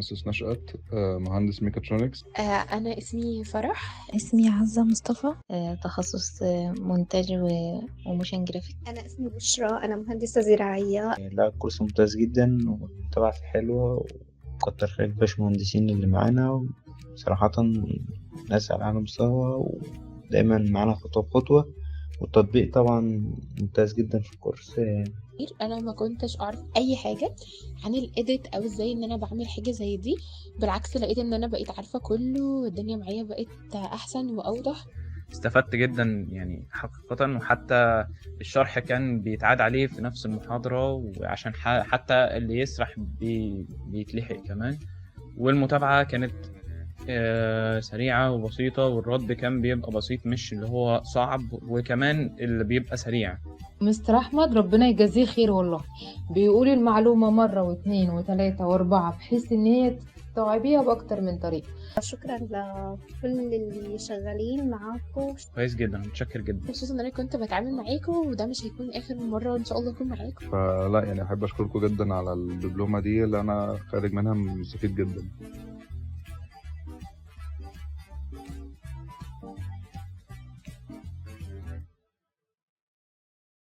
تخصص نشأت، مهندس ميكاترونكس. أنا اسمي فرح. اسمي عزة مصطفى. تخصص مونتاج وموشن جرافيك. أنا اسمي بشرى، أنا مهندسة زراعية. لا، الكورس ممتاز جدا والمتابعة فيه حلوة، وكتر خير الباشمهندسين اللي معانا صراحة، ناس على أعلى مستوى ودايما معانا خطوة بخطوة، والتطبيق طبعا ممتاز جدا في الكورس. انا ما كنتش اعرف اي حاجه عن الايديت او ازاي ان انا بعمل حاجه زي دي. بالعكس لقيت ان انا بقيت عارفه كله، والدنيا معايا بقت احسن واوضح. استفدت جدا يعني حقيقة، وحتى الشرح كان بيتعاد عليه في نفس المحاضرة، وعشان حتى اللي يسرح بيتلحق كمان. والمتابعة كانت سريعة وبسيطة، والرد كان بيبقى بسيط مش اللي هو صعب، وكمان اللي بيبقى سريع. مستر أحمد ربنا يجازيه خير والله، بيقول المعلومة مرة واثنين وثلاثة واربعة بحيث ان هي تستوعبيها بأكتر من طريقة. شكرا لكل اللي شغالين معاكم. كويس جدا، متشكر جدا. خصوصا ان انا كنت بتعامل معاكم، وده مش هيكون اخر مرة ان شاء الله اكون معاكم. فلا يعني أحب أشكركم جدا على الدبلومة دي اللي أنا خارج منها مستفيد جدا.